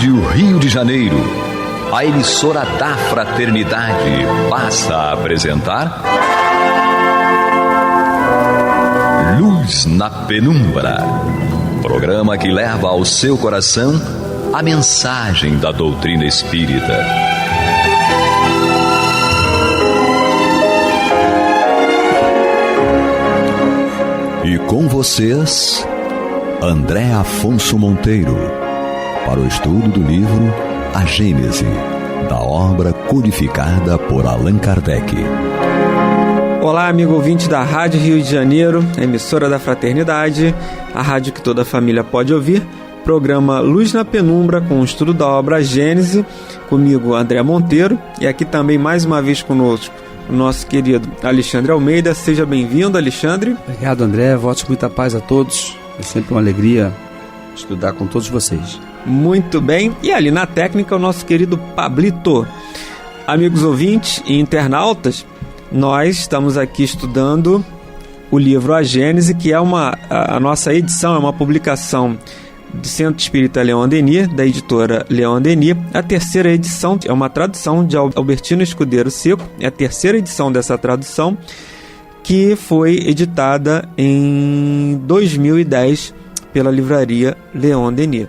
Rádio Rio de Janeiro, a emissora da Fraternidade, passa a apresentar Luz na Penumbra, programa que leva ao seu coração a mensagem da doutrina espírita. E com vocês, André Afonso Monteiro, para o estudo do livro A Gênese, da obra codificada por Allan Kardec. Olá, amigo ouvinte da Rádio Rio de Janeiro, emissora da Fraternidade, a rádio que toda a família pode ouvir, programa Luz na Penumbra, com o estudo da obra A Gênese, comigo, André Monteiro, e aqui também mais uma vez conosco o nosso querido Alexandre Almeida. Seja bem-vindo, Alexandre. Obrigado, André. Votos muita paz a todos. É sempre uma alegria estudar com todos vocês. Muito bem. E ali na técnica, o nosso querido Pablito. Amigos ouvintes e internautas, nós estamos aqui estudando o livro A Gênese, que é a nossa edição, é uma publicação do Centro Espírita Leon Denis, da editora Leon Denis. A terceira edição é uma tradução de Albertino Escudeiro Seco, é a terceira edição dessa tradução, que foi editada em 2010 pela livraria Leon Denis.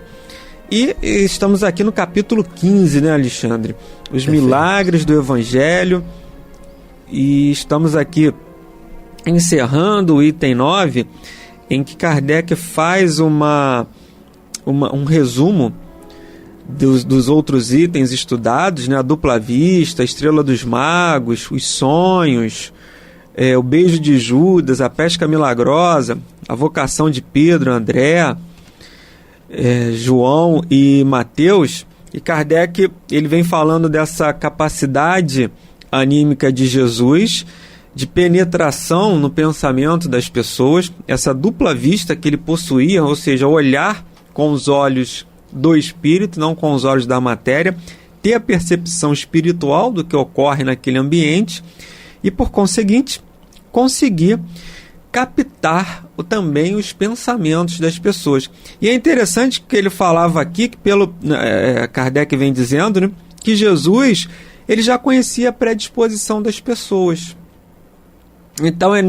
E estamos aqui no capítulo 15, né, Alexandre? Os Perfeito. Milagres do Evangelho. E estamos aqui encerrando o item 9, em que Kardec faz um resumo dos outros itens estudados, né? A dupla vista, a estrela dos magos, os sonhos, o beijo de Judas, a pesca milagrosa, a vocação de Pedro, André, João e Mateus. E Kardec ele vem falando dessa capacidade anímica de Jesus, de penetração no pensamento das pessoas, essa dupla vista que ele possuía, ou seja, olhar com os olhos do espírito, não com os olhos da matéria, ter a percepção espiritual do que ocorre naquele ambiente e, por conseguinte, conseguir captar também os pensamentos das pessoas. E é interessante que ele falava aqui, que Kardec vem dizendo, né, que Jesus ele já conhecia a predisposição das pessoas. Então é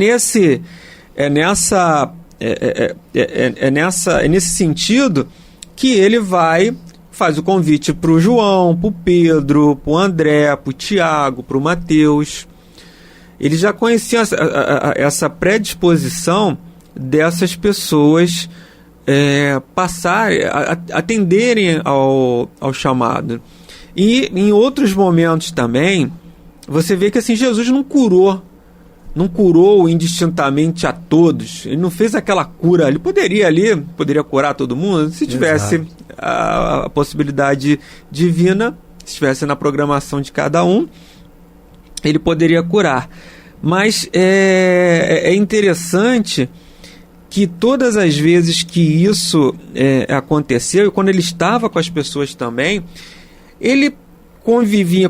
nesse sentido que ele faz o convite para o João, para o Pedro, para o André, para o Tiago, para o Mateus. Ele já conhecia essa predisposição dessas pessoas atenderem ao chamado. E em outros momentos também, você vê que assim, Jesus não curou indistintamente a todos. Ele não fez aquela cura. Ele poderia curar todo mundo se tivesse a possibilidade divina, se estivesse na programação de cada um, ele poderia curar. Mas é interessante que todas as vezes que isso aconteceu, e quando ele estava com as pessoas também, ele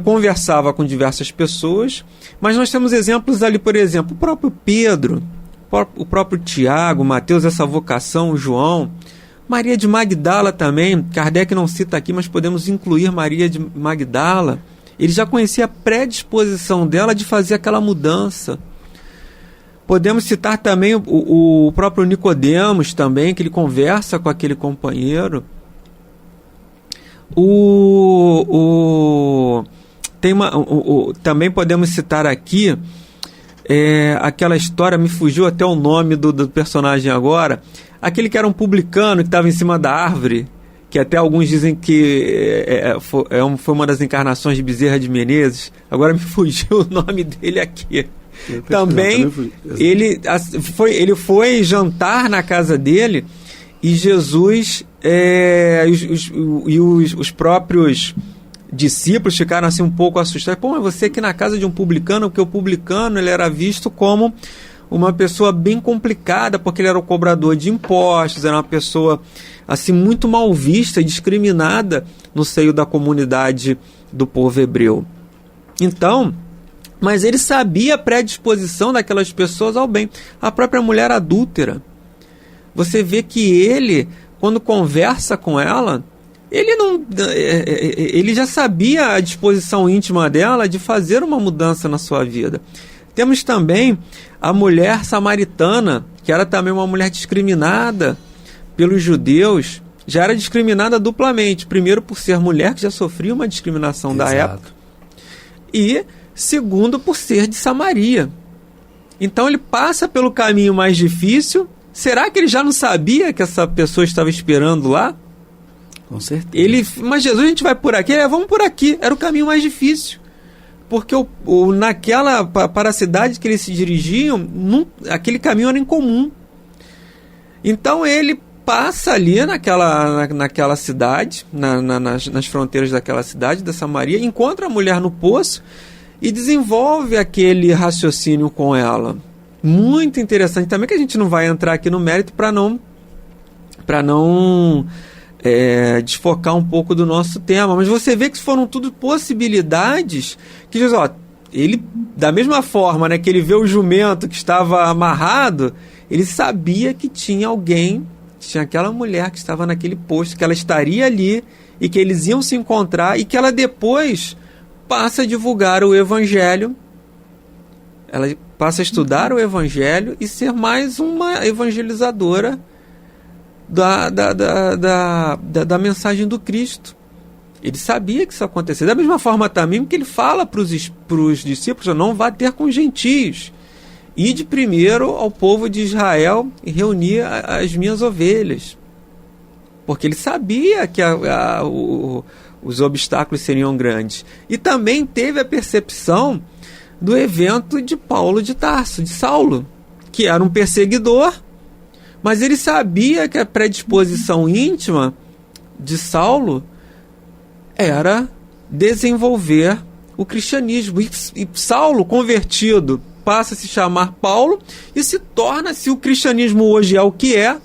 conversava com diversas pessoas, mas nós temos exemplos ali, por exemplo, o próprio Pedro, o próprio Tiago, Mateus, essa vocação, João, Maria de Magdala também. Kardec não cita aqui, mas podemos incluir Maria de Magdala. Ele já conhecia a predisposição dela de fazer aquela mudança. Podemos citar também o próprio Nicodemos também, que ele conversa com aquele companheiro. Também podemos citar aqui aquela história, me fugiu até o nome do personagem agora, aquele que era um publicano que estava em cima da árvore, que até alguns dizem que foi uma das encarnações de Bezerra de Menezes. Agora me fugiu o nome dele aqui. Também ele foi jantar na casa dele, e Jesus os próprios discípulos ficaram assim um pouco assustados. Mas você aqui na casa de um publicano, porque o publicano ele era visto como uma pessoa bem complicada, porque ele era o cobrador de impostos, era uma pessoa assim muito mal vista e discriminada no seio da comunidade do povo hebreu. Então, mas ele sabia a predisposição daquelas pessoas ao bem. A própria mulher adúltera, você vê que ele, quando conversa com ela, ele já sabia a disposição íntima dela de fazer uma mudança na sua vida. Temos também a mulher samaritana, que era também uma mulher discriminada pelos judeus, já era discriminada duplamente. Primeiro, por ser mulher, que já sofria uma discriminação da época, e segundo, por ser de Samaria. Então ele passa pelo caminho mais difícil. Será que ele já não sabia que essa pessoa estava esperando lá? Com certeza. Mas Jesus, a gente vai por aqui? Vamos por aqui. Era o caminho mais difícil. Porque para a cidade que eles se dirigiam, aquele caminho era incomum. Então ele passa ali naquela cidade, nas fronteiras daquela cidade, da Samaria, encontra a mulher no poço e desenvolve aquele raciocínio com ela. Muito interessante. Também que a gente não vai entrar aqui no mérito para não desfocar um pouco do nosso tema. Mas você vê que foram tudo possibilidades que Jesus, ele, da mesma forma, né, que ele vê o jumento que estava amarrado, ele sabia que tinha alguém, tinha aquela mulher que estava naquele posto, que ela estaria ali e que eles iam se encontrar e que ela depois passa a divulgar o Evangelho. Ela passa a estudar o Evangelho e ser mais uma evangelizadora da mensagem do Cristo. Ele sabia que isso acontecia. Da mesma forma também que ele fala para os discípulos: não vá ter com gentios. Ide primeiro ao povo de Israel e reunir as minhas ovelhas. Porque ele sabia que os obstáculos seriam grandes. E também teve a percepção do evento de Paulo de Tarso, de Saulo, que era um perseguidor, mas ele sabia que a predisposição íntima de Saulo era desenvolver o cristianismo. E Saulo, convertido, passa a se chamar Paulo e se torna, se o cristianismo hoje é o que é,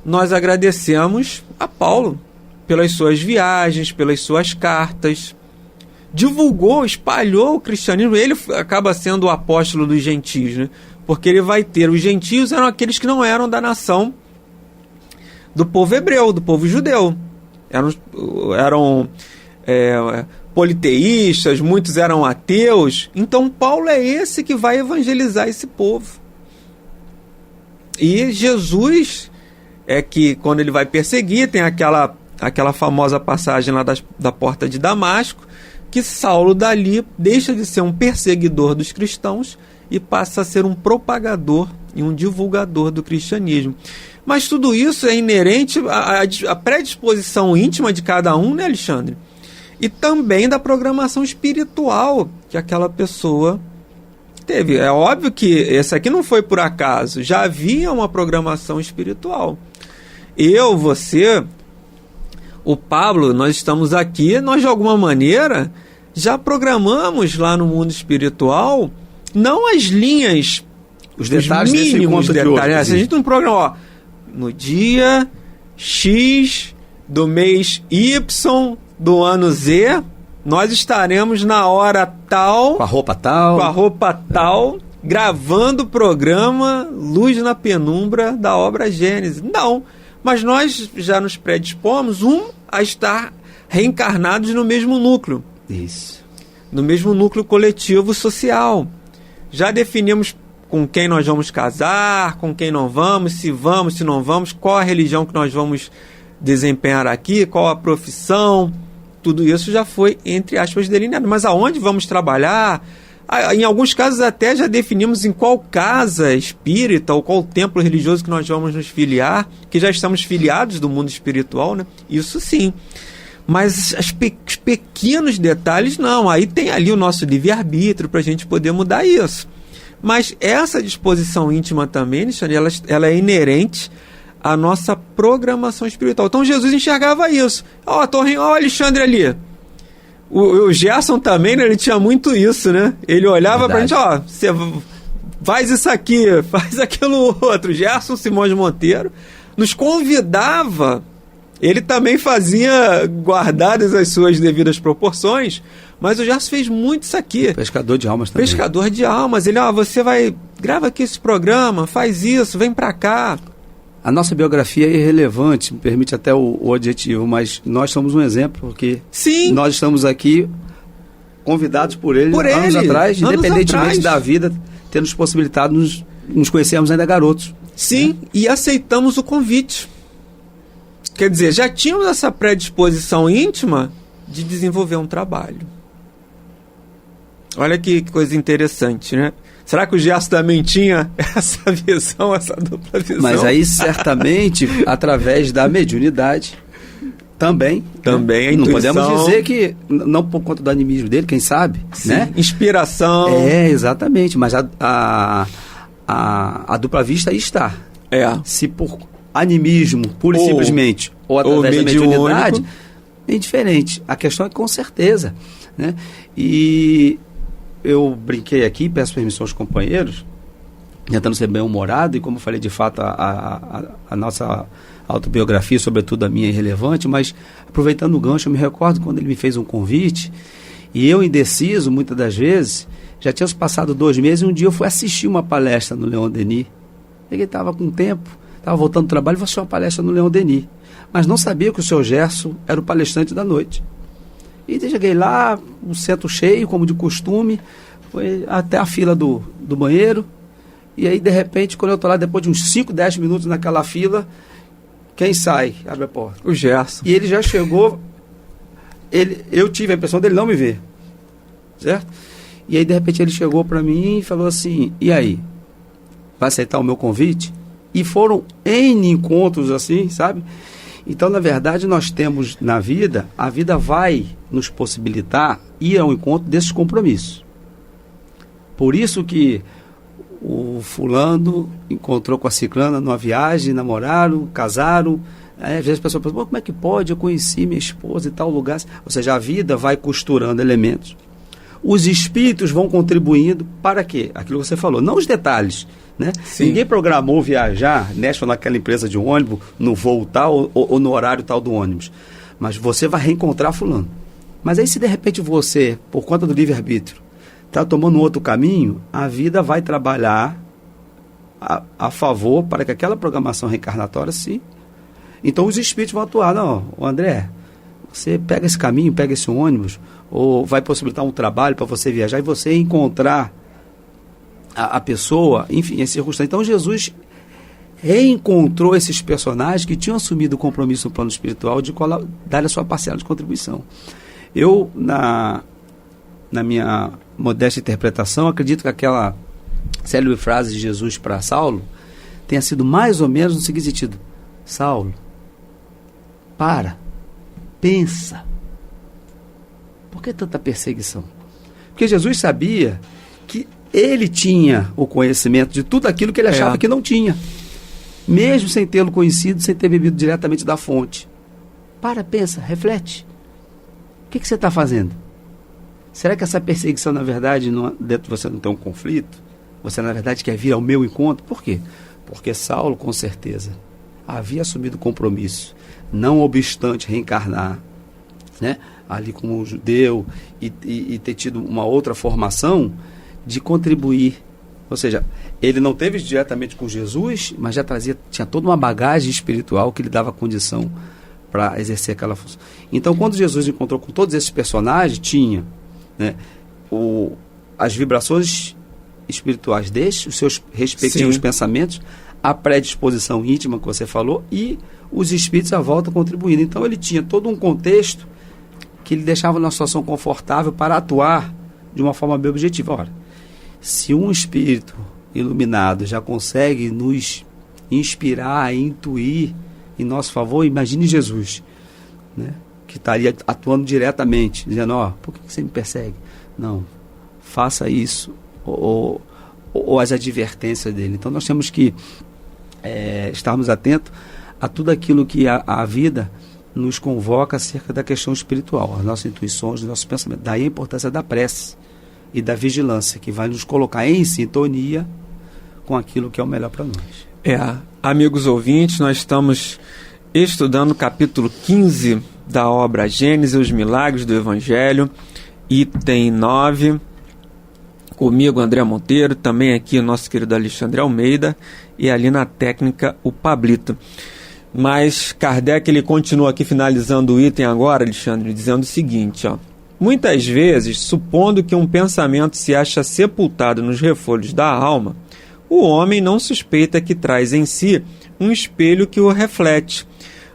nós agradecemos a Paulo pelas suas viagens, pelas suas cartas. Divulgou, espalhou o cristianismo. Ele acaba sendo o apóstolo dos gentios, né? Porque ele vai ter, os gentios eram aqueles que não eram da nação do povo hebreu, do povo judeu. Eram politeístas, muitos eram ateus. Então Paulo é esse que vai evangelizar esse povo. E Jesus é que, quando ele vai perseguir, tem aquela famosa passagem lá da porta de Damasco, que Saulo dali deixa de ser um perseguidor dos cristãos e passa a ser um propagador e um divulgador do cristianismo. Mas tudo isso é inerente à predisposição íntima de cada um, né, Alexandre? E também da programação espiritual que aquela pessoa teve. É óbvio que esse aqui não foi por acaso, já havia uma programação espiritual. Eu, você, o Pablo, nós estamos aqui, nós de alguma maneira já programamos lá no mundo espiritual, não as linhas, os detalhes, mínimos detalhes. De a gente não programa, no dia X do mês Y do ano Z, nós estaremos na hora tal, com a roupa tal, gravando o programa Luz na Penumbra da obra Gênesis. Não, mas nós já nos predispomos a estar reencarnados no mesmo núcleo. Isso. No mesmo núcleo coletivo social. Já definimos com quem nós vamos casar, com quem não vamos, se não vamos, qual a religião que nós vamos desempenhar aqui, qual a profissão. Tudo isso já foi, entre aspas, delineado. Mas aonde vamos trabalhar? Em alguns casos até já definimos em qual casa espírita ou qual templo religioso que nós vamos nos filiar, que já estamos filiados do mundo espiritual, né? Isso sim. Mas os pequenos detalhes não. Aí tem ali o nosso livre-arbítrio para a gente poder mudar isso. Mas essa disposição íntima também, ela é inerente à nossa programação espiritual. Então Jesus enxergava isso. Ó, o Alexandre ali. O Gerson também, né, ele tinha muito isso, né? Ele olhava pra gente, você faz isso aqui, faz aquilo outro. Gerson Simões Monteiro nos convidava. Ele também fazia, guardadas as suas devidas proporções, mas o Gerson fez muito isso aqui. Pescador de almas também. Pescador de almas. Ele, você grava aqui esse programa, faz isso, vem pra cá. A nossa biografia é irrelevante, me permite até o adjetivo, mas nós somos um exemplo, porque Sim. Nós estamos aqui convidados por ele anos atrás, independentemente da vida ter nos possibilitado nos conhecermos ainda garotos. Sim, e aceitamos o convite. Quer dizer, já tínhamos essa predisposição íntima de desenvolver um trabalho. Olha que coisa interessante, né? Será que o Gerson também tinha essa visão, essa dupla visão? Mas aí, certamente, através da mediunidade, também a não intuição. podemos dizer que, não por conta do animismo dele, quem sabe, Sim, né? Inspiração. Exatamente, mas a dupla vista aí está. Se por animismo, pura e simplesmente, ou através da mediunidade, é indiferente. A questão é com certeza, né? E eu brinquei aqui, peço permissão aos companheiros, tentando ser bem-humorado, e como eu falei, de fato, a nossa autobiografia, sobretudo a minha, é irrelevante, mas aproveitando o gancho, eu me recordo quando ele me fez um convite, e eu, indeciso, muitas das vezes, já tínhamos passado 2 meses, e um dia eu fui assistir uma palestra no Leon Denis. Ele estava com tempo, estava voltando do trabalho, e vou assistir uma palestra no Leon Denis. Mas não sabia que o seu Gerson era o palestrante da noite. E cheguei lá, um centro cheio, como de costume, foi até a fila do banheiro, e aí, de repente, quando eu estou lá, depois de uns 5, 10 minutos naquela fila, quem sai? Abre a porta. O Gerson. E ele já chegou, eu tive a impressão dele não me ver, certo? E aí, de repente, ele chegou para mim e falou assim, e aí, vai aceitar o meu convite? E foram N encontros assim, sabe? Então, na verdade, nós temos na vida, a vida vai nos possibilitar ir ao encontro desses compromissos. Por isso que o fulano encontrou com a ciclana numa viagem, namoraram, casaram. Às vezes a pessoa pensa, como é que pode? Eu conheci minha esposa em tal lugar. Ou seja, a vida vai costurando elementos. Os espíritos vão contribuindo para quê? Aquilo que você falou, não os detalhes, né? Ninguém programou viajar nesta ou naquela empresa de ônibus, no voo tal ou no horário tal do ônibus. Mas você vai reencontrar fulano. Mas aí, se de repente você, por conta do livre-arbítrio, está tomando um outro caminho, a vida vai trabalhar a favor para que aquela programação reencarnatória se... Então os espíritos vão atuar. Não, André, você pega esse caminho, pega esse ônibus, ou vai possibilitar um trabalho para você viajar e você encontrar a pessoa, enfim, as circunstâncias. Então Jesus reencontrou esses personagens que tinham assumido o compromisso no plano espiritual de dar a sua parcela de contribuição. Eu, na minha modesta interpretação, acredito que aquela célebre frase de Jesus para Saulo tenha sido mais ou menos no seguinte sentido: Saulo, pensa, por que tanta perseguição? Porque Jesus sabia que ele tinha o conhecimento de tudo aquilo que ele achava que não tinha, mesmo sem tê-lo conhecido, sem ter bebido diretamente da fonte. Pensa, reflete. O que você está fazendo? Será que essa perseguição, na verdade, dentro de você não tem um conflito? Você, na verdade, quer vir ao meu encontro? Por quê? Porque Saulo, com certeza, havia assumido compromisso, não obstante reencarnar, né, ali como judeu e ter tido uma outra formação, de contribuir. Ou seja, ele não teve diretamente com Jesus, mas já tinha toda uma bagagem espiritual que lhe dava condição para exercer aquela função. Então, quando Jesus encontrou com todos esses personagens, tinha, né, as vibrações espirituais destes, os seus respectivos pensamentos, a predisposição íntima que você falou e os espíritos à volta contribuindo. Então, ele tinha todo um contexto que ele deixava numa situação confortável para atuar de uma forma bem objetiva. Ora, se um espírito iluminado já consegue nos inspirar, intuir em nosso favor, imagine Jesus, né, que estaria atuando diretamente, dizendo, por que você me persegue? Não, faça isso, ou as advertências dele. Então nós temos que estarmos atentos a tudo aquilo que a vida nos convoca acerca da questão espiritual, as nossas intuições, os nossos pensamentos. Daí a importância da prece e da vigilância, que vai nos colocar em sintonia com aquilo que é o melhor para nós. Amigos ouvintes, nós estamos estudando o capítulo 15 da obra Gênesis, os Milagres do Evangelho, item 9, Comigo, André Monteiro, também aqui o nosso querido Alexandre Almeida e ali na técnica o Pablito. Mas Kardec ele continua aqui finalizando o item agora, Alexandre, dizendo o seguinte, ó. Muitas vezes, supondo que um pensamento se acha sepultado nos refolhos da alma, o homem não suspeita que traz em si um espelho que o reflete,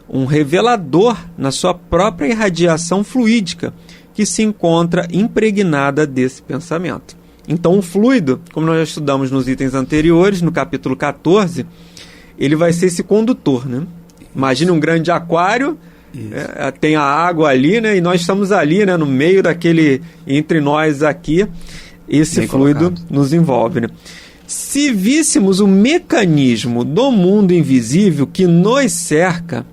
um revelador na sua própria irradiação fluídica, que se encontra impregnada desse pensamento. Então, o fluido, como nós já estudamos nos itens anteriores, no capítulo 14, ele vai ser esse condutor, né? Imagine um grande aquário, tem a água ali, né? E nós estamos ali, né? No meio daquele, entre nós aqui, esse bem fluido colocado. Nos envolve, né? Se víssemos o mecanismo do mundo invisível que nos cerca,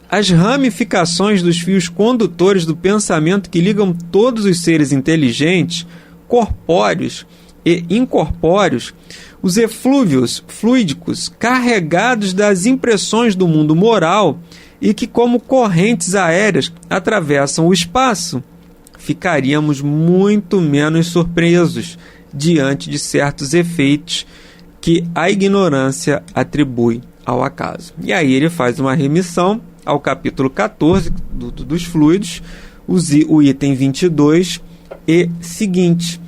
as ramificações dos fios condutores do pensamento que ligam todos os seres inteligentes, corpóreos e incorpóreos, os eflúvios fluídicos carregados das impressões do mundo moral e que, como correntes aéreas, atravessam o espaço, ficaríamos muito menos surpresos diante de certos efeitos que a ignorância atribui ao acaso. E aí ele faz uma remissão ao capítulo 14 dos fluidos, o item 22 e seguinte.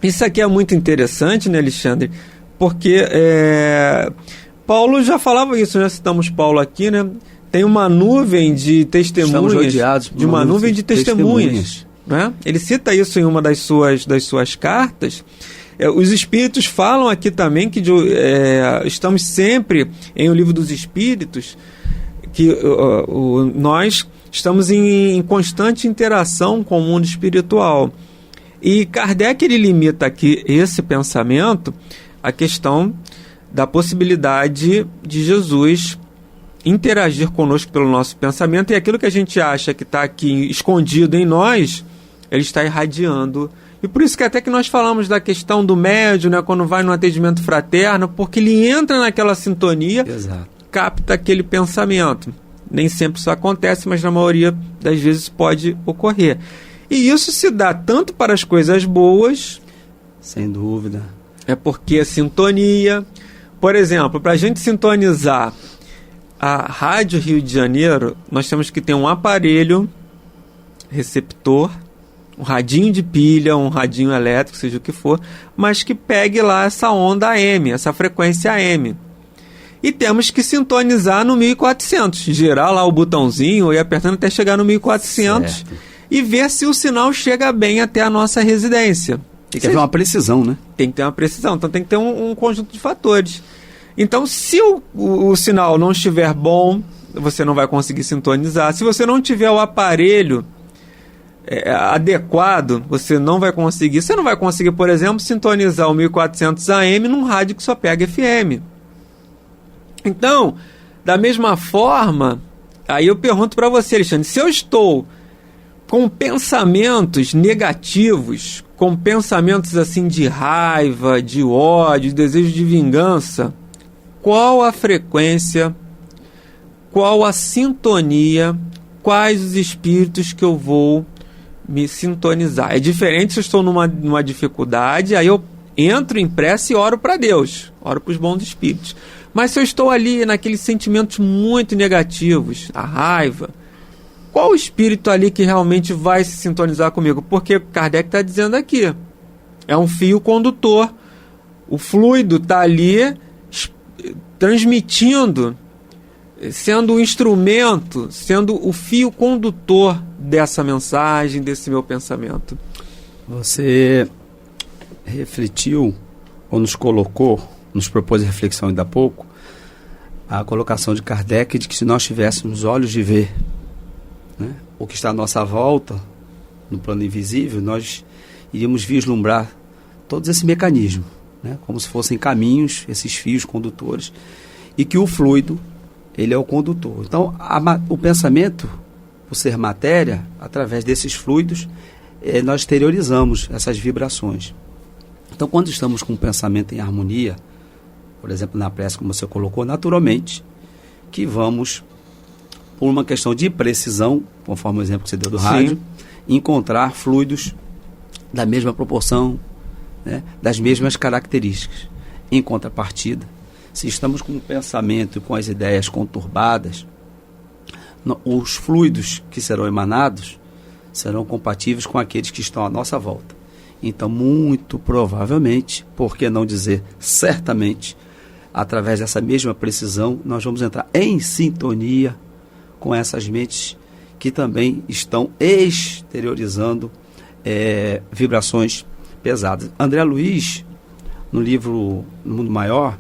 Isso aqui é muito interessante, né, Alexandre? Porque Paulo já falava isso, já citamos Paulo aqui, né? Tem uma nuvem de testemunhas, de uma nuvem de testemunhas, né? Ele cita isso em uma das suas cartas. Os Espíritos falam aqui também que estamos sempre em O Livro dos Espíritos, que nós estamos em constante interação com o mundo espiritual. E Kardec ele limita aqui esse pensamento à questão da possibilidade de Jesus interagir conosco pelo nosso pensamento, e aquilo que a gente acha que está aqui escondido em nós, ele está irradiando. E por isso que até que nós falamos da questão do médium, né, quando vai no atendimento fraterno, porque ele entra naquela sintonia, exato, capta aquele pensamento. Nem sempre isso acontece, mas na maioria das vezes pode ocorrer. E isso se dá tanto para as coisas boas... Sem dúvida. É porque a sintonia... Por exemplo, para a gente sintonizar a Rádio Rio de Janeiro, nós temos que ter um aparelho receptor, um radinho de pilha, um radinho elétrico, seja o que for, mas que pegue lá essa onda AM, essa frequência AM. E temos que sintonizar no 1400, girar lá o botãozinho e apertando até chegar no 1400, certo, e ver se o sinal chega bem até a nossa residência. Tem que ter uma precisão, né? Tem que ter uma precisão, então tem que ter um conjunto de fatores. Então, se o sinal não estiver bom, você não vai conseguir sintonizar. Se você não tiver o aparelho adequado, você não vai conseguir. Você não vai conseguir, por exemplo, sintonizar o 1400 AM num rádio que só pega FM. Então, da mesma forma, aí eu pergunto para você, Alexandre, se eu estou com pensamentos negativos, com pensamentos assim de raiva, de ódio, de desejo de vingança, qual a frequência, qual a sintonia, quais os espíritos que eu vou me sintonizar? É diferente se eu estou numa dificuldade, aí eu entro em prece e oro para Deus, oro para os bons espíritos. Mas se eu estou ali naqueles sentimentos muito negativos, a raiva, qual o espírito ali que realmente vai se sintonizar comigo? Porque Kardec está dizendo aqui, é um fio condutor, o fluido está ali transmitindo, sendo o instrumento, sendo o fio condutor dessa mensagem, desse meu pensamento. Você refletiu ou nos propôs a reflexão ainda há pouco, a colocação de Kardec de que se nós tivéssemos olhos de ver, né, o que está à nossa volta, no plano invisível, nós iríamos vislumbrar todos esse mecanismo, né, como se fossem caminhos, esses fios condutores, e que o fluido, ele é o condutor. Então, o pensamento, por ser matéria, através desses fluidos, nós exteriorizamos essas vibrações. Então, quando estamos com o pensamento em harmonia, por exemplo, na prece, como você colocou, naturalmente, que vamos, por uma questão de precisão, conforme o exemplo que você deu do rádio, encontrar fluidos da mesma proporção, né, das mesmas características. Em contrapartida, se estamos com o pensamento e com as ideias conturbadas, os fluidos que serão emanados serão compatíveis com aqueles que estão à nossa volta. Então, muito provavelmente, por que não dizer certamente, através dessa mesma precisão, nós vamos entrar em sintonia com essas mentes que também estão exteriorizando vibrações pesadas. André Luiz, no livro No Mundo Maior,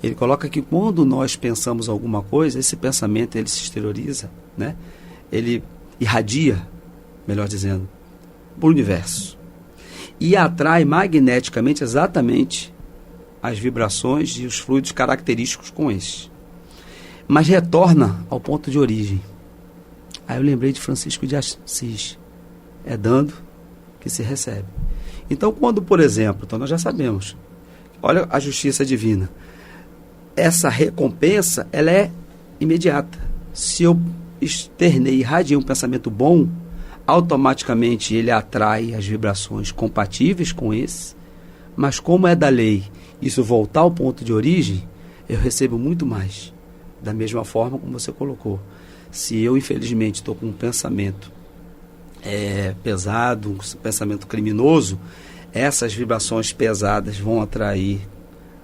ele coloca que quando nós pensamos alguma coisa, esse pensamento ele se exterioriza, né? Ele irradia, melhor dizendo, para o universo e atrai magneticamente exatamente as vibrações e os fluidos característicos com esses, mas retorna ao ponto de origem. Aí eu lembrei de Francisco de Assis, é dando que se recebe. Então, quando, por exemplo, então nós já sabemos, olha a justiça divina, essa recompensa, ela é imediata. Se eu externei e irradiei um pensamento bom, automaticamente ele atrai as vibrações compatíveis com esse, mas como é da lei isso voltar ao ponto de origem, eu recebo muito mais. Da mesma forma como você colocou. Se eu, infelizmente, estou com um pensamento pesado, um pensamento criminoso, essas vibrações pesadas vão atrair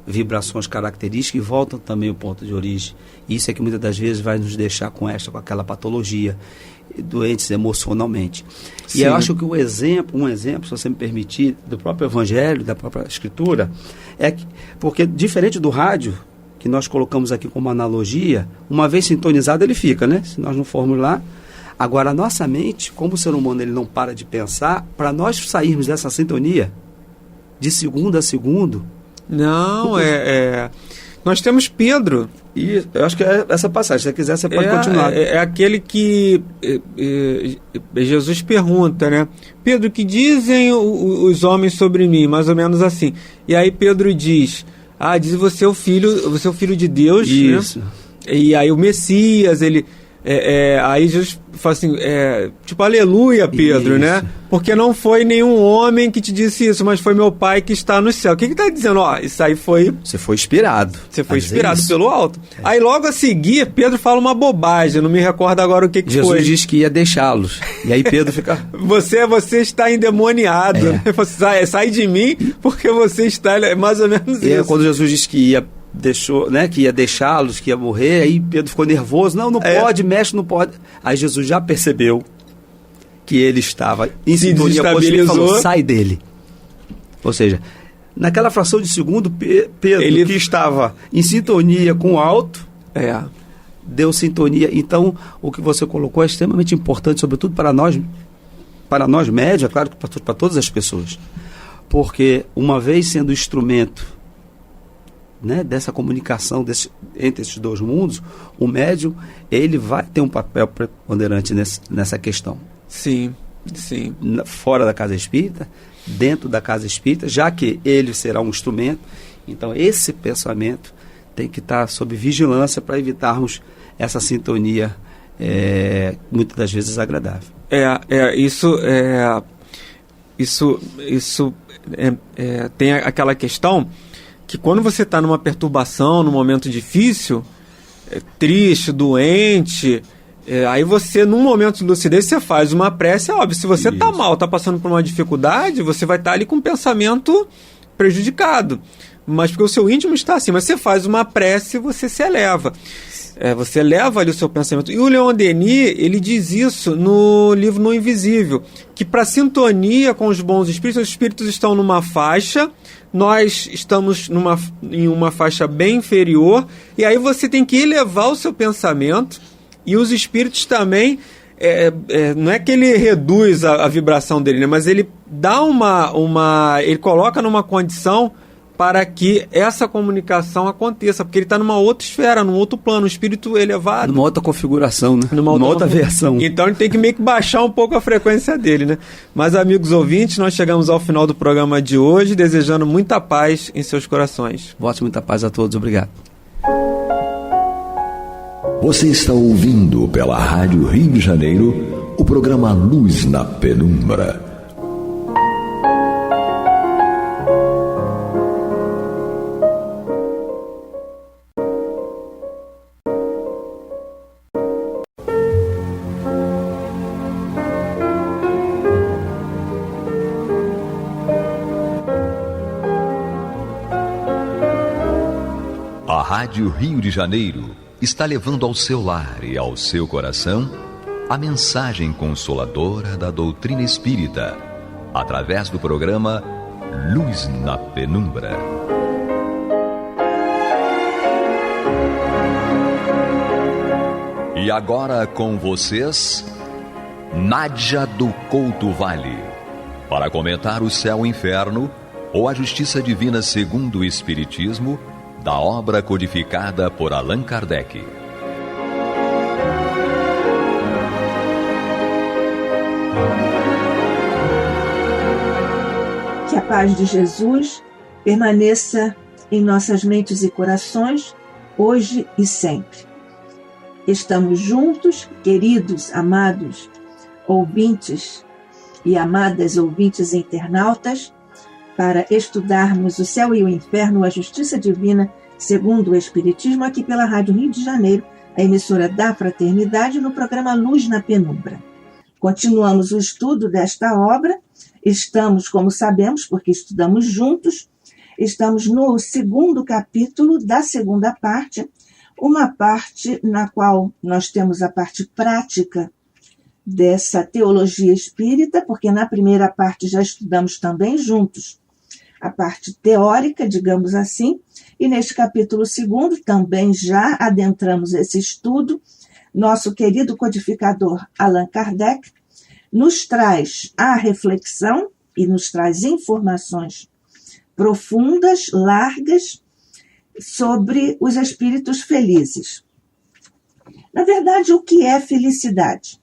vibrações características e voltam também ao ponto de origem. Isso é que muitas das vezes vai nos deixar com aquela patologia, doentes emocionalmente. Sim. E eu acho que um exemplo, se você me permitir, do próprio Evangelho, da própria Escritura, é que, porque diferente do rádio, que nós colocamos aqui como analogia, uma vez sintonizado ele fica, né? Se nós não formos lá. Agora, a nossa mente, como o ser humano ele não para de pensar, para nós sairmos dessa sintonia, de segundo a segundo... Não, nós temos Pedro. E eu acho que é essa passagem. Se você quiser, você pode continuar. É aquele que Jesus pergunta, né? Pedro, que dizem os homens sobre mim? Mais ou menos assim. E aí Pedro diz... diz você é o filho de Deus. Isso. Né? E aí o Messias, ele... aí Jesus fala assim, tipo, aleluia, Pedro, isso, né? Porque não foi nenhum homem que te disse isso, mas foi meu Pai que está no céu. O que está dizendo? Isso aí foi... Você foi inspirado. Você foi inspirado pelo alto. Aí logo a seguir, Pedro fala uma bobagem, não me recordo agora o que Jesus foi. Jesus diz que ia deixá-los. E aí Pedro fica... você está endemoniado. Né? Sai de mim, porque você está... mais ou menos isso. Quando Jesus disse que ia deixá-los, que ia morrer, aí Pedro ficou nervoso, não pode, mestre, não pode. Aí Jesus já percebeu que ele estava em sintonia com ele, falou, sai dele. Ou seja, naquela fração de segundo, Pedro, que estava em sintonia com o alto, deu sintonia. Então, o que você colocou é extremamente importante, sobretudo para nós médios, é claro que para todas as pessoas, porque uma vez sendo instrumento, né, dessa comunicação entre esses dois mundos, o médium ele vai ter um papel preponderante nessa questão. Sim, sim. Fora da casa espírita, dentro da casa espírita, já que ele será um instrumento, então esse pensamento tem que estar sob vigilância para evitarmos essa sintonia muitas das vezes desagradável. Isso tem aquela questão que quando você está numa perturbação, num momento difícil, triste, doente, aí você, num momento de lucidez, você faz uma prece, óbvio, se você está mal, está passando por uma dificuldade, você vai estar ali com o pensamento prejudicado, mas porque o seu íntimo está assim, mas você faz uma prece e você se eleva. Você eleva ali o seu pensamento. E o Leon Denis, ele diz isso no livro No Invisível, que para sintonia com os bons espíritos, os espíritos estão numa faixa, nós estamos em uma faixa bem inferior, e aí você tem que elevar o seu pensamento, e os espíritos também, não é que ele reduz a vibração dele, né, mas ele dá ele coloca numa condição para que essa comunicação aconteça, porque ele está numa outra esfera, num outro plano, um espírito elevado. Numa outra configuração, né? Numa outra versão. Então ele tem que meio que baixar um pouco a frequência dele, né? Mas, amigos ouvintes, nós chegamos ao final do programa de hoje, desejando muita paz em seus corações. Volte muita paz a todos, obrigado. Você está ouvindo pela Rádio Rio de Janeiro o programa Luz na Penumbra. A Rádio Rio de Janeiro está levando ao seu lar e ao seu coração a mensagem consoladora da doutrina espírita, através do programa Luz na Penumbra. E agora com vocês, Nádia do Couto Vale, para comentar o céu e inferno ou a justiça divina segundo o Espiritismo, da obra codificada por Allan Kardec. Que a paz de Jesus permaneça em nossas mentes e corações, hoje e sempre. Estamos juntos, queridos, amados ouvintes e amadas ouvintes internautas, para estudarmos o céu e o inferno, a justiça divina segundo o Espiritismo, aqui pela Rádio Rio de Janeiro, a emissora da Fraternidade, no programa Luz na Penumbra. Continuamos o estudo desta obra. Estamos, como sabemos, porque estudamos juntos, estamos no segundo capítulo da segunda parte, uma parte na qual nós temos a parte prática dessa teologia espírita, porque na primeira parte já estudamos também juntos a parte teórica, digamos assim, e neste capítulo 2 também já adentramos esse estudo. Nosso querido codificador Allan Kardec nos traz a reflexão e nos traz informações profundas, largas, sobre os espíritos felizes. Na verdade, o que é felicidade?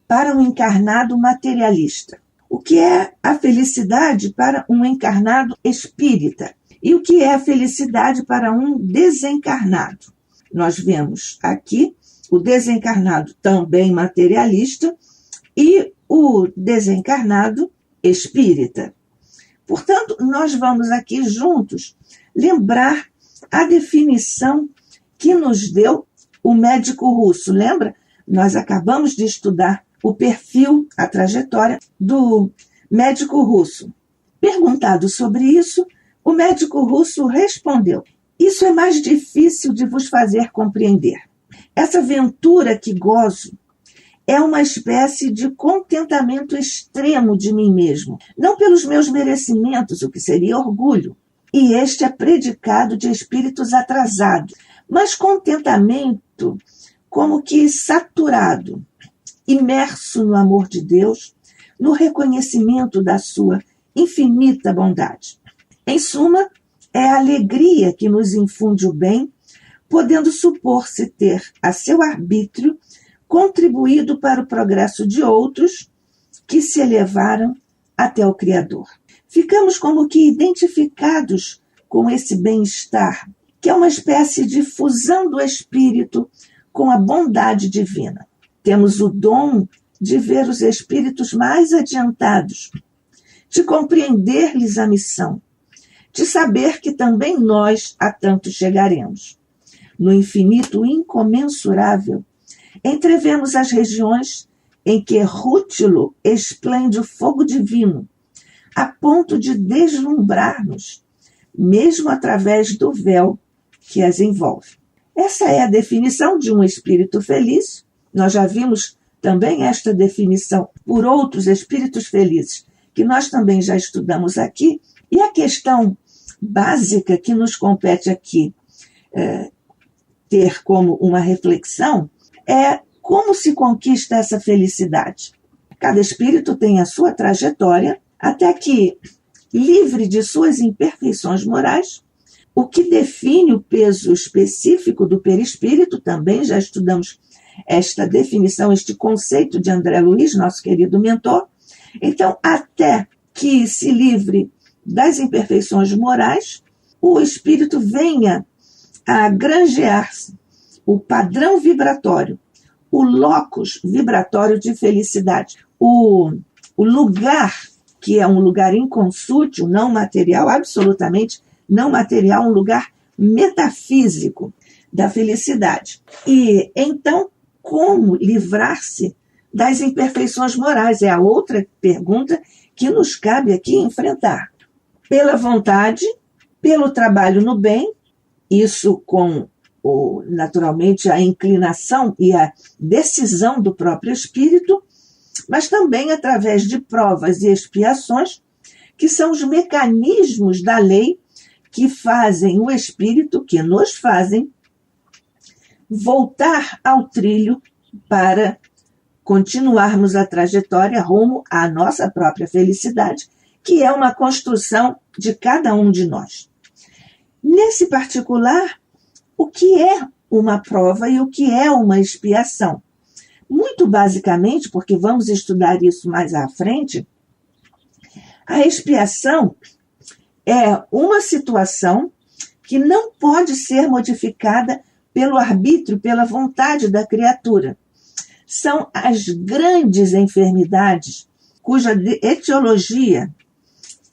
Para um encarnado materialista. O que é a felicidade para um encarnado espírita? E o que é a felicidade para um desencarnado? Nós vemos aqui o desencarnado também materialista e o desencarnado espírita. Portanto, nós vamos aqui juntos lembrar a definição que nos deu o médico russo. Lembra? Nós acabamos de estudar o perfil, a trajetória do médico russo. Perguntado sobre isso, o médico russo respondeu: isso é mais difícil de vos fazer compreender. Essa ventura que gozo é uma espécie de contentamento extremo de mim mesmo, não pelos meus merecimentos, o que seria orgulho, e este é predicado de espíritos atrasados, mas contentamento como que saturado, imerso no amor de Deus, no reconhecimento da sua infinita bondade. Em suma, é a alegria que nos infunde o bem, podendo supor-se ter a seu arbítrio contribuído para o progresso de outros que se elevaram até o Criador. Ficamos como que identificados com esse bem-estar, que é uma espécie de fusão do espírito com a bondade divina. Temos o dom de ver os espíritos mais adiantados, de compreender-lhes a missão, de saber que também nós a tanto chegaremos. No infinito incomensurável, entrevemos as regiões em que rútilo esplende o fogo divino, a ponto de deslumbrar-nos, mesmo através do véu que as envolve. Essa é a definição de um espírito feliz. Nós já vimos também esta definição por outros espíritos felizes, que nós também já estudamos aqui. E a questão básica que nos compete aqui ter como uma reflexão é como se conquista essa felicidade. Cada espírito tem a sua trajetória até que, livre de suas imperfeições morais, o que define o peso específico do perispírito, também já estudamos esta definição, este conceito de André Luiz, nosso querido mentor. Então, até que se livre das imperfeições morais, o espírito venha a granjear-se o padrão vibratório, o locus vibratório de felicidade, o lugar, que é um lugar inconsútil, não material, absolutamente não material, um lugar metafísico da felicidade. E então, como livrar-se das imperfeições morais? É a outra pergunta que nos cabe aqui enfrentar. Pela vontade, pelo trabalho no bem, isso com, naturalmente, a inclinação e a decisão do próprio espírito, mas também através de provas e expiações, que são os mecanismos da lei que fazem o espírito, que nos fazem voltar ao trilho para continuarmos a trajetória rumo à nossa própria felicidade, que é uma construção de cada um de nós. Nesse particular, o que é uma prova e o que é uma expiação? Muito basicamente, porque vamos estudar isso mais à frente, a expiação é uma situação que não pode ser modificada pelo arbítrio, pela vontade da criatura. São as grandes enfermidades cuja etiologia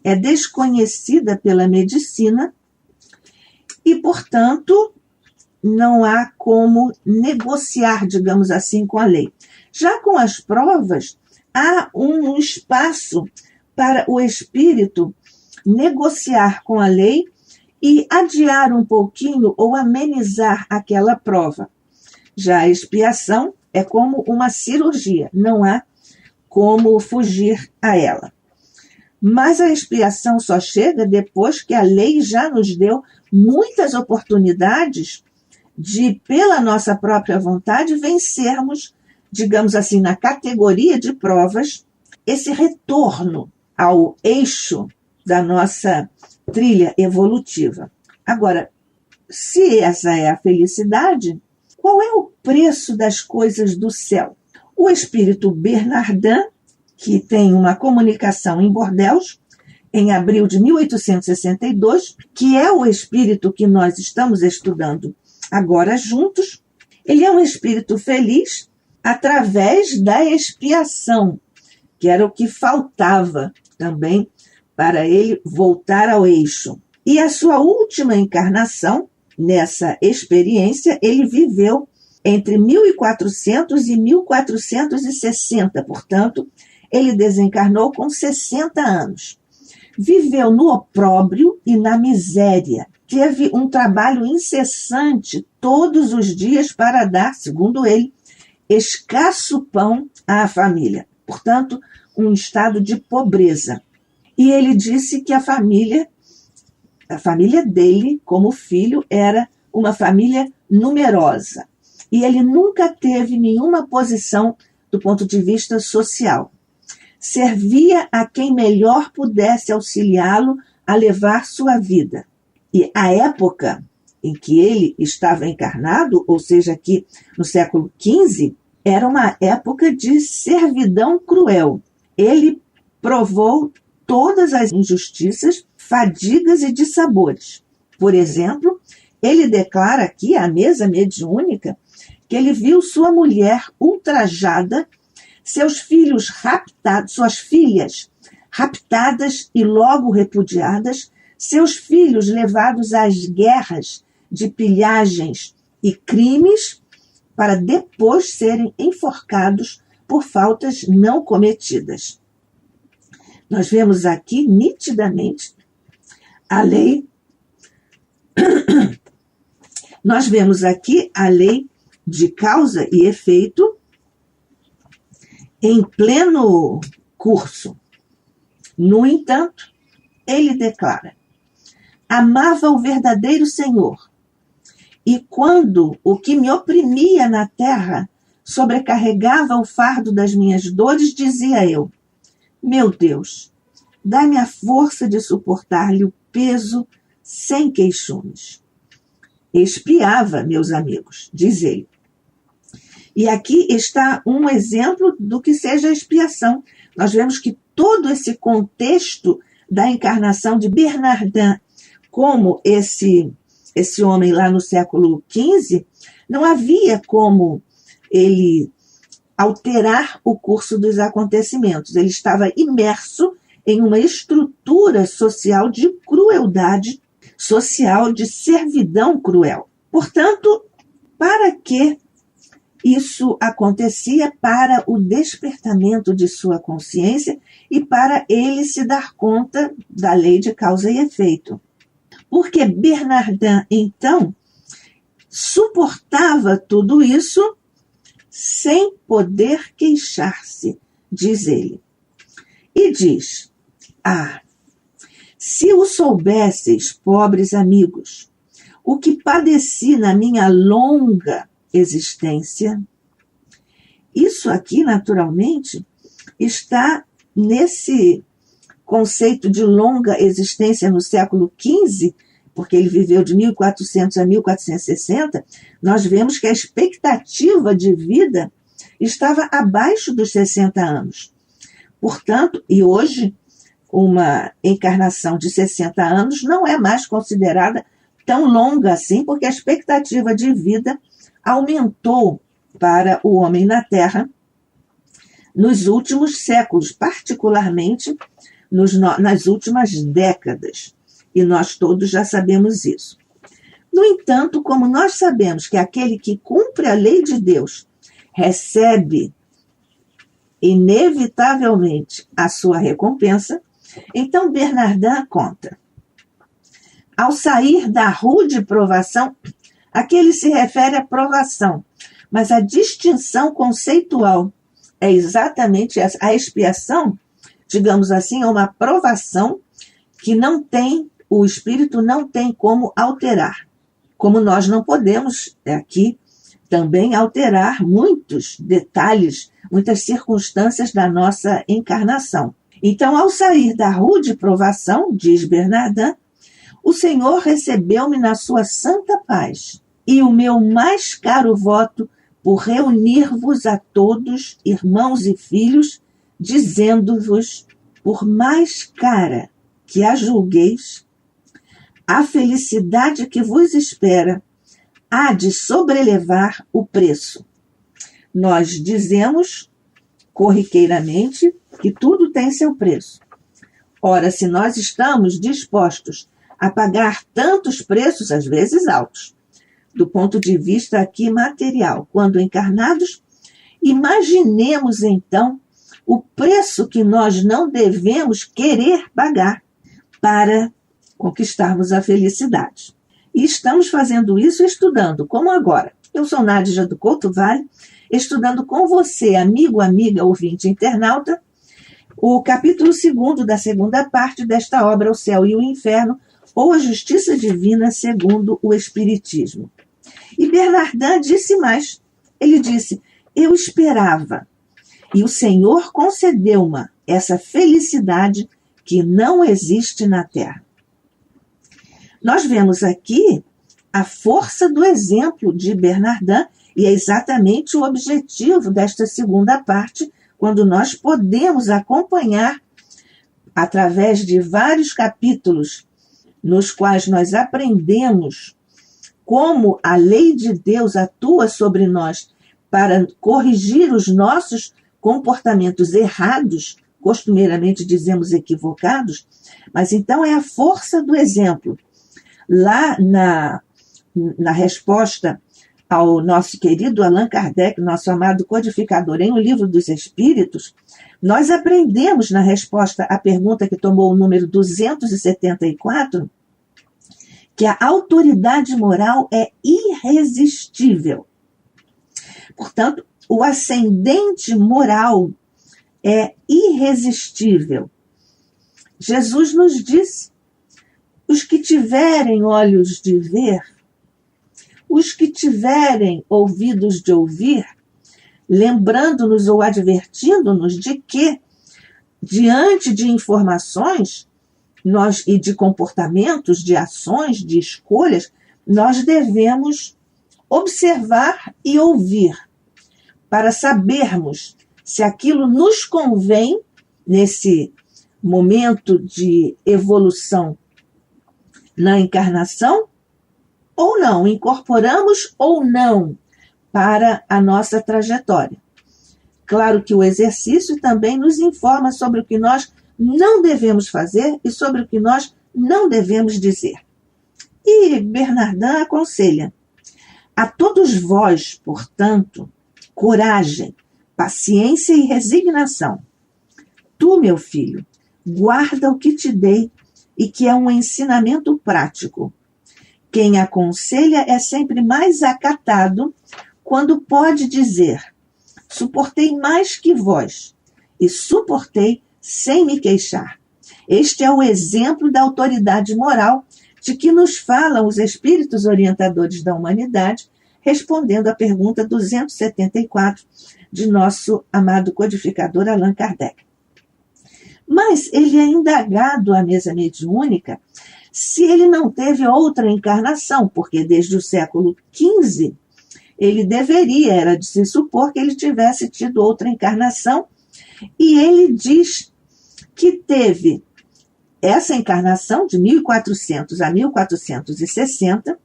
é desconhecida pela medicina e, portanto, não há como negociar, digamos assim, com a lei. Já com as provas, há um espaço para o espírito negociar com a lei e adiar um pouquinho ou amenizar aquela prova. Já a expiação é como uma cirurgia, não há como fugir a ela. Mas a expiação só chega depois que a lei já nos deu muitas oportunidades de, pela nossa própria vontade, vencermos, digamos assim, na categoria de provas, esse retorno ao eixo da nossa trilha evolutiva. Agora, se essa é a felicidade, qual é o preço das coisas do céu? O espírito Bernardin, que tem uma comunicação em Bordeaux, em abril de 1862, que é o espírito que nós estamos estudando agora juntos, ele é um espírito feliz através da expiação, que era o que faltava também para ele voltar ao eixo. E a sua última encarnação, nessa experiência, ele viveu entre 1400 e 1460, portanto, ele desencarnou com 60 anos. Viveu no opróbrio e na miséria. Teve um trabalho incessante todos os dias para dar, segundo ele, escasso pão à família. Portanto, um estado de pobreza. E ele disse que a família dele, como filho, era uma família numerosa. E ele nunca teve nenhuma posição do ponto de vista social. Servia a quem melhor pudesse auxiliá-lo a levar sua vida. E a época em que ele estava encarnado, ou seja, aqui no século XV, era uma época de servidão cruel. Ele provou todas as injustiças, fadigas e dissabores. Por exemplo, ele declara aqui à mesa mediúnica que ele viu sua mulher ultrajada, seus filhos raptados, suas filhas raptadas e logo repudiadas, seus filhos levados às guerras de pilhagens e crimes para depois serem enforcados por faltas não cometidas. Nós vemos aqui nitidamente a lei. Nós vemos aqui a lei de causa e efeito em pleno curso. No entanto, ele declara: amava o verdadeiro Senhor, e quando o que me oprimia na terra sobrecarregava o fardo das minhas dores, dizia eu: meu Deus, dá-me a força de suportar-lhe o peso sem queixumes. Expiava, meus amigos, diz ele. E aqui está um exemplo do que seja a expiação. Nós vemos que todo esse contexto da encarnação de Bernardin, como esse homem lá no século XV, não havia como ele alterar o curso dos acontecimentos. Ele estava imerso em uma estrutura social de crueldade, social de servidão cruel. Portanto, para que isso acontecia? Para o despertamento de sua consciência e para ele se dar conta da lei de causa e efeito. porque Bernardin, então, suportava tudo isso sem poder queixar-se, diz ele. E diz: se o soubesseis, pobres amigos, o que padeci na minha longa existência. Isso aqui, naturalmente, está nesse conceito de longa existência no século XV, porque ele viveu de 1400 a 1460, nós vemos que a expectativa de vida estava abaixo dos 60 anos. Portanto, e hoje, uma encarnação de 60 anos não é mais considerada tão longa assim, porque a expectativa de vida aumentou para o homem na Terra nos últimos séculos, particularmente nas últimas décadas. E nós todos já sabemos isso. No entanto, como nós sabemos que aquele que cumpre a lei de Deus recebe inevitavelmente a sua recompensa, então Bernardin conta: ao sair da rude provação, aqui ele se refere à provação, mas a distinção conceitual é exatamente essa. A expiação, digamos assim, é uma provação que o espírito não tem como alterar. Como nós não podemos aqui também alterar muitos detalhes, muitas circunstâncias da nossa encarnação. Então, ao sair da rude provação, diz Bernardin, o Senhor recebeu-me na sua santa paz, e o meu mais caro voto por reunir-vos a todos, irmãos e filhos, dizendo-vos, por mais cara que a julgueis, a felicidade que vos espera há de sobrelevar o preço. Nós dizemos, corriqueiramente, que tudo tem seu preço. Ora, se nós estamos dispostos a pagar tantos preços, às vezes altos, do ponto de vista aqui material, quando encarnados, imaginemos então o preço que nós não devemos querer pagar para conquistarmos a felicidade. E estamos fazendo isso estudando, como agora. Eu sou Nádia do Couto Vale, estudando com você, amigo, amiga, ouvinte, internauta, o capítulo 2 da segunda parte desta obra, O Céu e o Inferno, ou a Justiça Divina segundo o Espiritismo. E Bernardin disse mais. Ele disse: eu esperava, e o Senhor concedeu-me essa felicidade que não existe na Terra. Nós vemos aqui a força do exemplo de Bernardin, e é exatamente o objetivo desta segunda parte, quando nós podemos acompanhar, através de vários capítulos, nos quais nós aprendemos como a lei de Deus atua sobre nós para corrigir os nossos comportamentos errados, costumeiramente dizemos equivocados, mas então é a força do exemplo. Lá na resposta ao nosso querido Allan Kardec, nosso amado codificador, em O Livro dos Espíritos, nós aprendemos na resposta à pergunta que tomou o número 274, que a autoridade moral é irresistível. Portanto, o ascendente moral é irresistível. Jesus nos disse: os que tiverem olhos de ver, os que tiverem ouvidos de ouvir, lembrando-nos ou advertindo-nos de que, diante de informações e de comportamentos, de ações, de escolhas, nós devemos observar e ouvir para sabermos se aquilo nos convém nesse momento de evolução na encarnação ou não, incorporamos ou não para a nossa trajetória. Claro que o exercício também nos informa sobre o que nós não devemos fazer e sobre o que nós não devemos dizer. E Bernardin aconselha: a todos vós, portanto, coragem, paciência e resignação. Tu, meu filho, guarda o que te dei e que é um ensinamento prático. Quem aconselha é sempre mais acatado quando pode dizer: suportei mais que vós, e suportei sem me queixar. Este é o exemplo da autoridade moral de que nos falam os espíritos orientadores da humanidade, respondendo à pergunta 274 de nosso amado codificador Allan Kardec. Mas ele é indagado à mesa mediúnica se ele não teve outra encarnação, porque desde o século XV ele deveria, era de se supor que ele tivesse tido outra encarnação, e ele diz que teve essa encarnação de 1400 a 1460,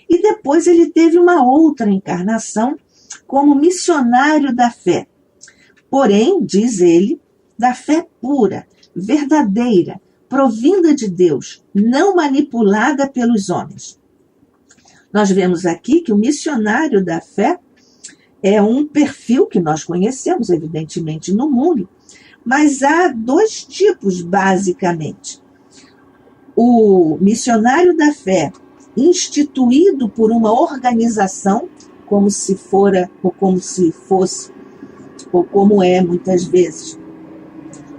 e depois ele teve uma outra encarnação como missionário da fé. Porém, diz ele, da fé pura, verdadeira, provinda de Deus, não manipulada pelos homens. Nós vemos aqui que o missionário da fé é um perfil que nós conhecemos, evidentemente, no mundo, mas há dois tipos, basicamente. O missionário da fé, instituído por uma organização, como se fora, ou como se fosse, ou como é, muitas vezes,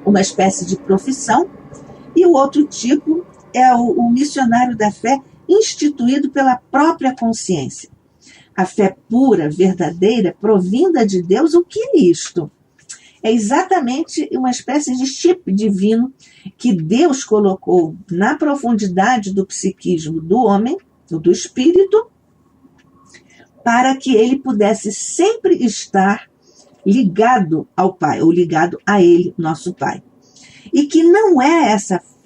uma espécie de profissão, e o outro tipo é o missionário da fé instituído pela própria consciência. A fé pura, verdadeira, provinda de Deus, o que é isto? É exatamente uma espécie de chip divino que Deus colocou na profundidade do psiquismo do homem, do espírito, para que ele pudesse sempre estar ligado ao Pai, ou ligado a Ele, nosso Pai. E que não é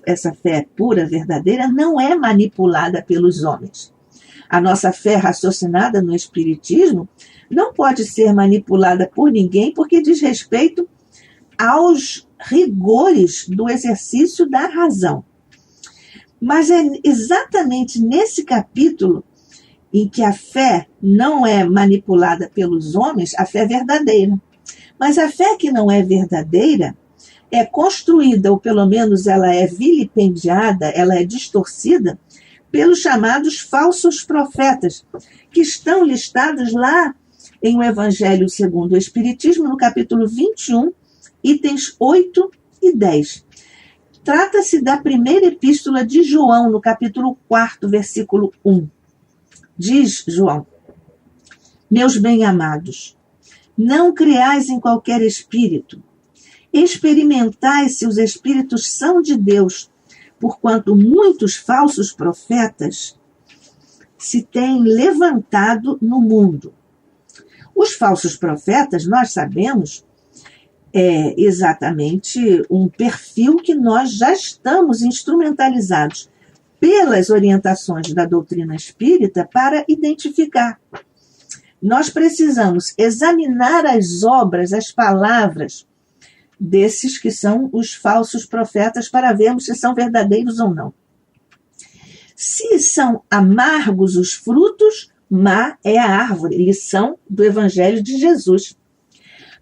essa fé pura, verdadeira, não é manipulada pelos homens. A nossa fé raciocinada no Espiritismo não pode ser manipulada por ninguém porque diz respeito aos rigores do exercício da razão. Mas é exatamente nesse capítulo em que a fé não é manipulada pelos homens, a fé é verdadeira. Mas a fé que não é verdadeira é construída, ou pelo menos ela é vilipendiada, ela é distorcida, pelos chamados falsos profetas, que estão listados lá em O Evangelho segundo o Espiritismo, no capítulo 21, itens 8 e 10. Trata-se da primeira epístola de João, no capítulo 4, versículo 1. Diz João: meus bem-amados, não creais em qualquer espírito, experimentai se os espíritos são de Deus, porquanto muitos falsos profetas se têm levantado no mundo. Os falsos profetas, nós sabemos, é exatamente um perfil que nós já estamos instrumentalizados pelas orientações da doutrina espírita para identificar. Nós precisamos examinar as obras, as palavras desses que são os falsos profetas para vermos se são verdadeiros ou não. Se são amargos os frutos, má é a árvore, lição do Evangelho de Jesus.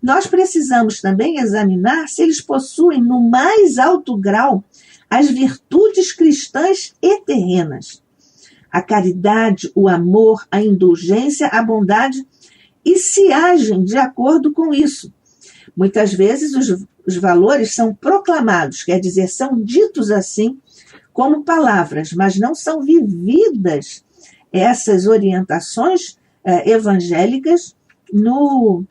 Nós precisamos também examinar se eles possuem no mais alto grau as virtudes cristãs e terrenas. A caridade, o amor, a indulgência, a bondade, e se agem de acordo com isso. Muitas vezes os valores são proclamados, quer dizer, são ditos assim como palavras, mas não são vividas essas orientações evangélicas no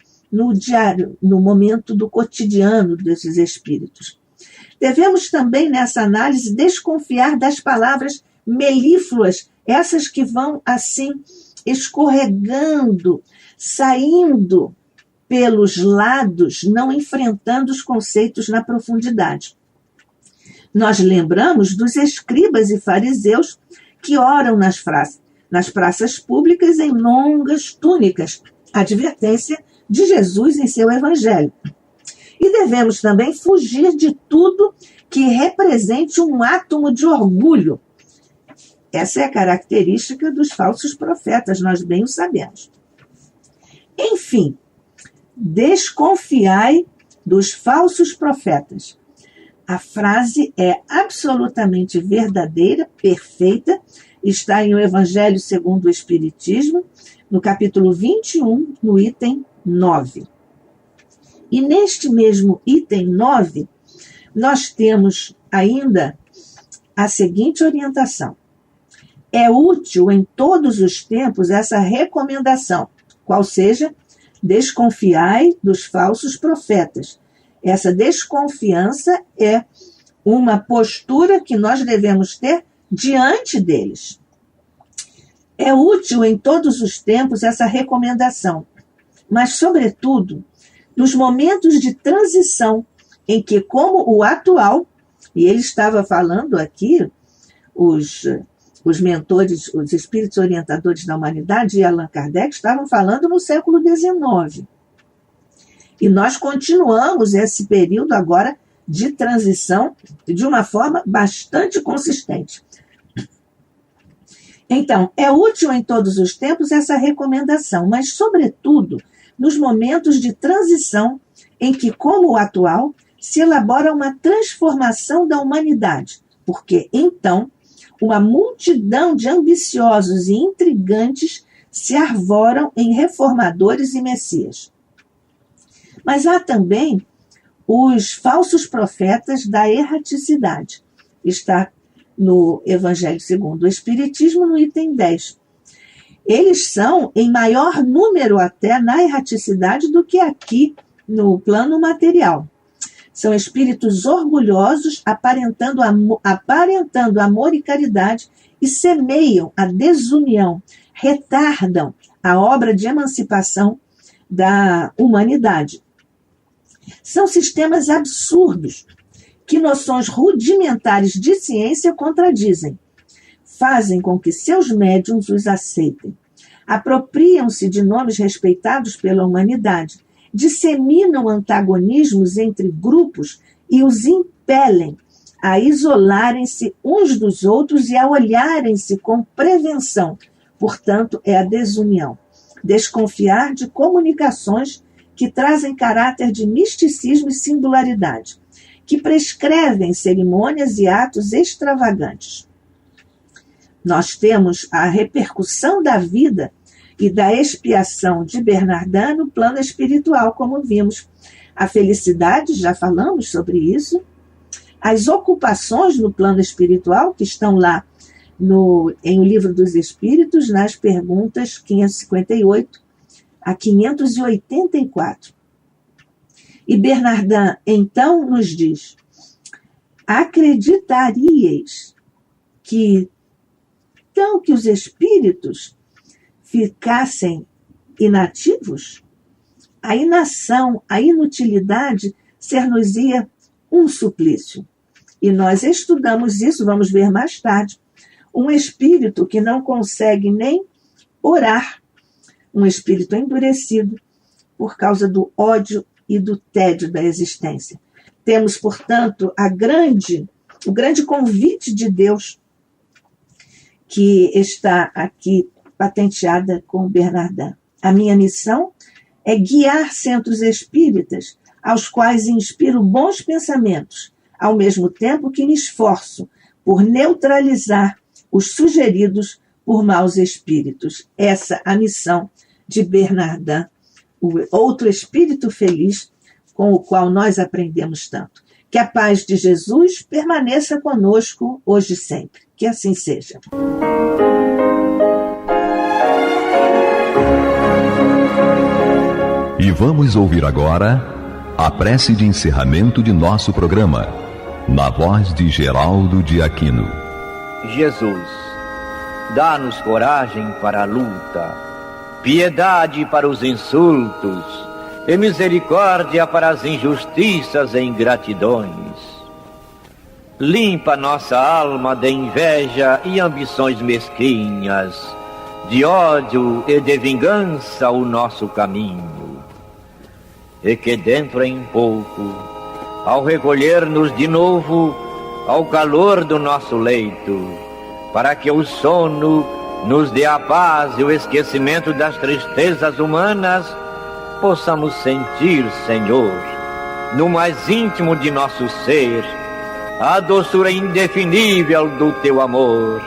diário, no momento do cotidiano desses espíritos. Devemos também, nessa análise, desconfiar das palavras melífluas, essas que vão assim escorregando, saindo pelos lados, não enfrentando os conceitos na profundidade. Nós lembramos dos escribas e fariseus que oram nas praças públicas em longas túnicas, advertência de Jesus em seu Evangelho. E devemos também fugir de tudo que represente um átomo de orgulho. Essa é a característica dos falsos profetas, nós bem o sabemos. Enfim, desconfiai dos falsos profetas. A frase é absolutamente verdadeira, perfeita, está em O Evangelho segundo o Espiritismo, no capítulo 21, no item 9. E neste mesmo item 9, nós temos ainda a seguinte orientação. É útil em todos os tempos essa recomendação, qual seja, desconfiai dos falsos profetas. Essa desconfiança é uma postura que nós devemos ter diante deles. É útil em todos os tempos essa recomendação, mas, sobretudo, nos momentos de transição em que, como o atual, e ele estava falando aqui, os mentores, os espíritos orientadores da humanidade e Allan Kardec estavam falando no século XIX. E nós continuamos esse período agora de transição de uma forma bastante consistente. Então, é útil em todos os tempos essa recomendação, mas, sobretudo, nos momentos de transição em que, como o atual, se elabora uma transformação da humanidade, porque, então, uma multidão de ambiciosos e intrigantes se arvoram em reformadores e messias. Mas há também os falsos profetas da erraticidade. Está no Evangelho segundo o Espiritismo, no item 10. Eles são em maior número até na erraticidade do que aqui no plano material. São espíritos orgulhosos, aparentando amor e caridade, e semeiam a desunião, retardam a obra de emancipação da humanidade. São sistemas absurdos, que noções rudimentares de ciência contradizem. Fazem com que seus médiuns os aceitem. Apropriam-se de nomes respeitados pela humanidade, disseminam antagonismos entre grupos e os impelem a isolarem-se uns dos outros e a olharem-se com prevenção. Portanto, é a desunião. Desconfiar de comunicações que trazem caráter de misticismo e singularidade, que prescrevem cerimônias e atos extravagantes. Nós temos a repercussão da vida e da expiação de Bernardin no plano espiritual, como vimos. A felicidade, já falamos sobre isso. As ocupações no plano espiritual, que estão lá em O Livro dos Espíritos, nas perguntas 558 a 584. E Bernardin, então, nos diz: acreditaríeis que os espíritos ficassem inativos? A inação, a inutilidade, ser-nos-ia um suplício. E nós estudamos isso, vamos ver mais tarde. Um espírito que não consegue nem orar, um espírito endurecido por causa do ódio e do tédio da existência. Temos, portanto, o grande convite de Deus que está aqui patenteada com Bernardin. A minha missão é guiar centros espíritas aos quais inspiro bons pensamentos, ao mesmo tempo que me esforço por neutralizar os sugeridos por maus espíritos. Essa é a missão de Bernardin, o outro espírito feliz com o qual nós aprendemos tanto. Que a paz de Jesus permaneça conosco hoje e sempre. Que assim seja. E vamos ouvir agora a prece de encerramento de nosso programa, na voz de Geraldo de Aquino. Jesus, dá-nos coragem para a luta, piedade para os insultos e misericórdia para as injustiças e ingratidões. Limpa nossa alma de inveja e ambições mesquinhas, de ódio e de vingança o nosso caminho. E que dentro em pouco, ao recolher-nos de novo ao calor do nosso leito, para que o sono nos dê a paz e o esquecimento das tristezas humanas, possamos sentir, Senhor, no mais íntimo de nosso ser, a doçura indefinível do teu amor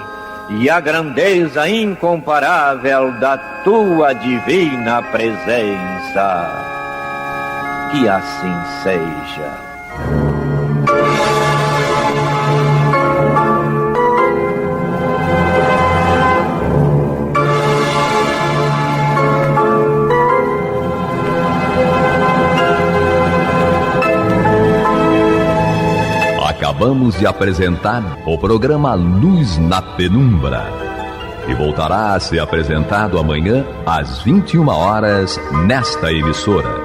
e a grandeza incomparável da tua divina presença. Que assim seja. Acabamos de apresentar o programa Luz na Penumbra, que voltará a ser apresentado amanhã às 21 horas nesta emissora.